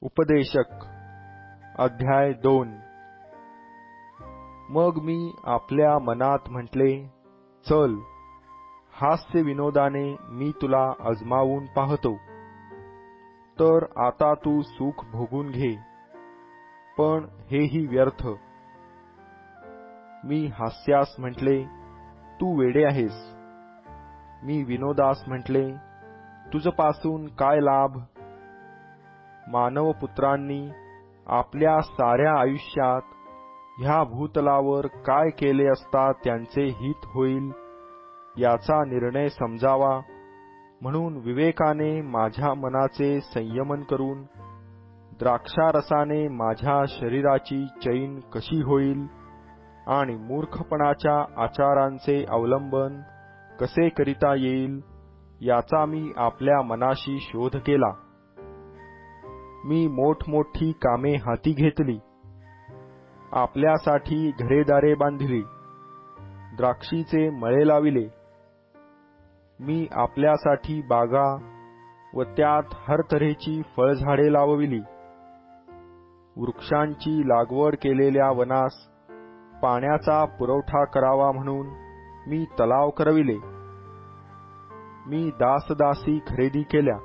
उपदेशक अध्याय 2। मग मी आपल्या मनात म्हटले, चल, हास्य विनोदाने मी तुला आजमावून पाहतो, तर आता तू सुख भोगून घे, पण हेही व्यर्थ। मी हास्यास म्हटले, तू वेडे आहेस। मी विनोदास म्हटले, तुझपासून काय लाभ? मानवपुत्रांनी आपल्या साऱ्या आयुष्यात ह्या भूतलावर काय केले असता त्यांचे हित होईल याचा निर्णय समजावा म्हणून विवेकाने माझ्या मनाचे संयमन करून द्राक्षारसाने माझ्या शरीराची चैन कशी होईल आणि मूर्खपणाच्या आचारांचे अवलंबन कसे करिता येईल याचा मी आपल्या मनाशी शोध केला। मी मोठमोठी कामे हाती घेतली, आपल्यासाठी घरेदारे बांधली, द्राक्षीचे मळे लाविले। मी आपल्यासाठी बागा व त्यात हर तऱ्हेची फळझाडे लावविली। वृक्षांची लागवड केलेल्या वनास पाण्याचा पुरवठा करावा म्हणून मी तलाव करविले। मी दासदासी खरेदी केल्या।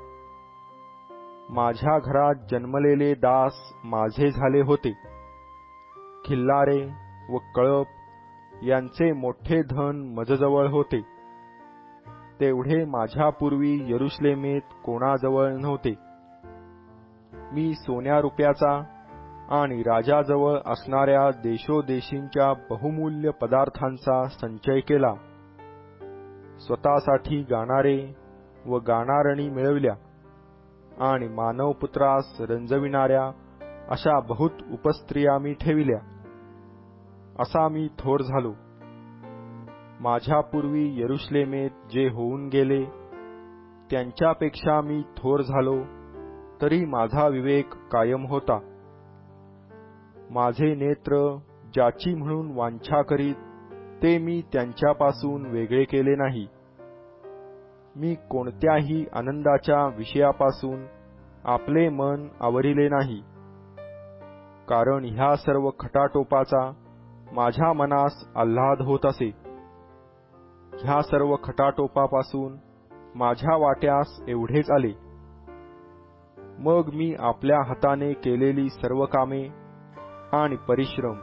माझ्या घरात जन्मलेले दास माझे झाले होते। खिल्लारे व कळप यांचे मोठे धन मजजवळ होते, तेवढे माझ्यापूर्वी यरुशलेमेत कोणाजवळ नव्हते। मी सोन्या रुपयाचा आणि राजाजवळ असणाऱ्या देशोदेशींच्या बहुमूल्य पदार्थांचा संचय केला। स्वतःसाठी गाणारे व गाणारणी मिळविल्या आणि मानवपुत्रास रंजविणाऱ्या अशा बहुत उपस्त्रिया मी ठेविल्या। असा मी थोर झालो। माझ्यापूर्वी यरुशलेमेत जे होऊन गेले त्यांच्यापेक्षा मी थोर झालो, तरी माझा विवेक कायम होता। माझे नेत्र ज्याची म्हणून वांछा करीत ते मी त्यांच्यापासून वेगळे केले नाही। मी कोणत्याही आनंदाच्या विषयापासून आपले मन आवरिले नाही, कारण ह्या सर्व खटाटोपाचा माझ्या मनास आल्हाद होत असे। ह्या सर्व खटाटोपापासून माझ्या वाट्यास एवढेच आले। मग मी आपल्या हाताने केलेली सर्व कामे आणि परिश्रम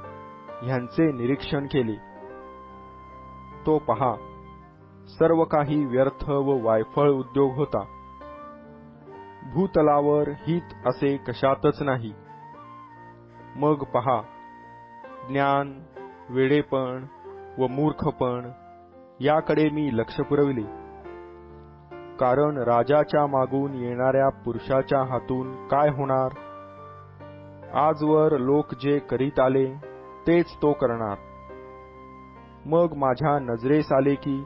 ह्यांचे निरीक्षण केले, तो पहा, सर्व काही व्यर्थ व वायफळ उद्योग होता। भूतलावर हित असे कशातच नाही। मग पहा, ज्ञान, वेडेपण व मूर्खपण याकडे मी लक्ष पुरविले, कारण राजाच्या मागून येणाऱ्या पुरुषाच्या हातून काय होणार? आजवर लोक जे करीत आले तेच तो करणार। मग माझ्या नजरेस आले की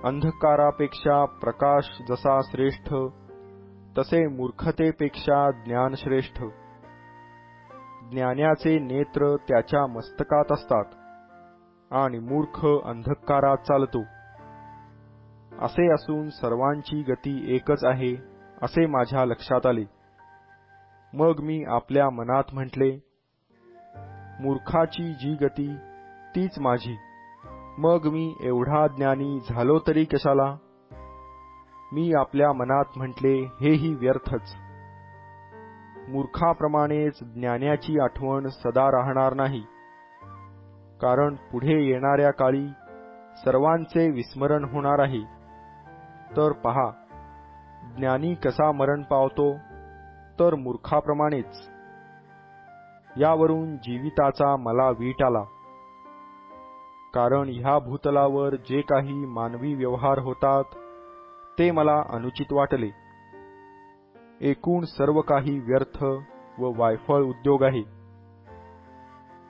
अंधकारापेक्षा प्रकाश जसा श्रेष्ठ, तसे मूर्खतेपेक्षा ज्ञान श्रेष्ठ। ज्ञानाचे नेत्र त्याच्या मस्तकात असतात आणि मूर्ख अंधकारात चालतो। असे असून सर्वांची गती एकच आहे असे माझ्या लक्षात आले। मग मी आपल्या मनात म्हटले, मूर्खाची जी गती तीच माझी। मग मी एवढा ज्ञानी झालो तरी कशाला? मी आपल्या मनात म्हटले, हेही व्यर्थच। मूर्खाप्रमाणेच ज्ञानाची आठवण सदा राहणार नाही, कारण पुढे येणाऱ्या काळी सर्वांचे विस्मरण होणार आहे। तर पहा, ज्ञानी कसा मरण पावतो, तर मूर्खाप्रमाणेच। यावरून जीविताचा मला वीट आला, कारण ह्या भूतलावर जे काही मानवी व्यवहार होतात ते मला अनुचित वाटले। एकूण सर्व काही व्यर्थ व वायफळ उद्योग आहे।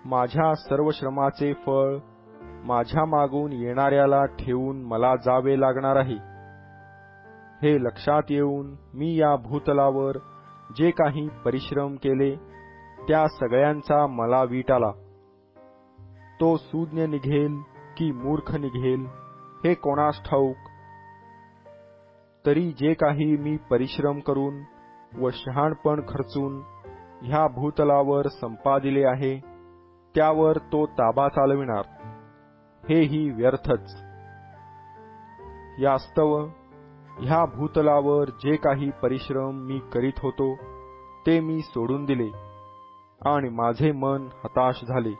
माझ्या सर्व श्रमाचे फळ माझ्या मागून येणाऱ्याला ठेवून मला जावे लागणार आहे। हे लक्षात येऊन मी या भूतलावर जे काही परिश्रम केले त्या सगळ्यांचा मला वीट आला। तो सुज्ञ निघेल की मूर्ख निघेल हे कोणास ठाऊक। तरी जे काही मी परिश्रम करून व शहाणपण खर्चून ह्या भूतलावर संपादिले आहे त्यावर तो ताबा चालविणार, हेही व्यर्थच. यास्तव ह्या भूतलावर जे काही परिश्रम मी करीत होतो ते मी सोडून दिले आणि माझे मन हताश झाले.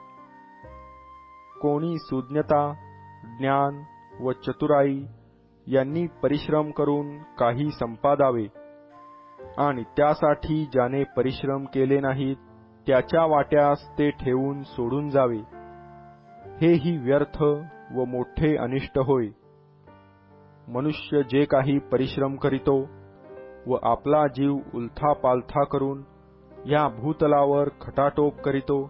कोणी सुज्ञता, ज्ञान व चतुराई यांनी परिश्रम करून काही संपादावे आणि त्यासाठी ज्याने परिश्रम केले नाहीत त्याच्या वाट्यास ते ठेवून सोडून जावे, हेही व्यर्थ व मोठे अनिष्ट होय. मनुष्य जे काही परिश्रम करीतो व आपला जीव उलथापालथा करून या भूतलावर खटाटोप करीतो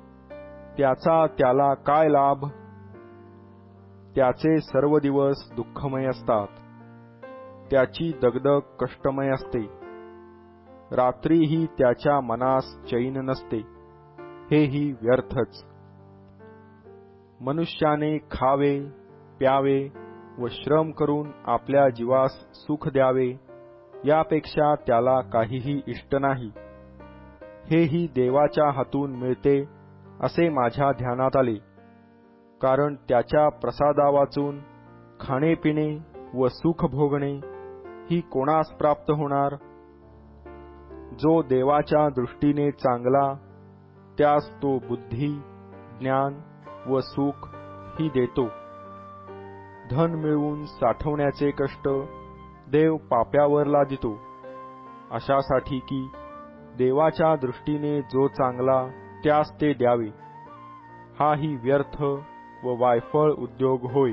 त्याचा त्याला काय लाभ? त्याचे सर्व दिवस दुःखमय असतात, त्याची दगदग कष्टमय असते, रात्रीही त्याच्या मनास चैन नसते, हेही व्यर्थच. मनुष्याने खावे, प्यावे व श्रम करून आपल्या जीवास सुख द्यावे यापेक्षा त्याला काहीही इष्ट नाही. हेही देवाच्या हातून मिळते असे माझ्या ध्यानात आले, कारण त्याच्या प्रसादावाचून खाणे-पिणे व सुख भोगणे ही कोणास प्राप्त होणार? जो देवाच्या दृष्टीने चांगला त्यास तो बुद्धी, ज्ञान व सुख ही देतो. धन मिळवून साठवण्याचे कष्ट देव पाप्यावर लादितो, अशासाठी की देवाच्या दृष्टीने जो चांगला त्यास ते द्यावे. हाही व्यर्थ व वायफळ उद्योग होय.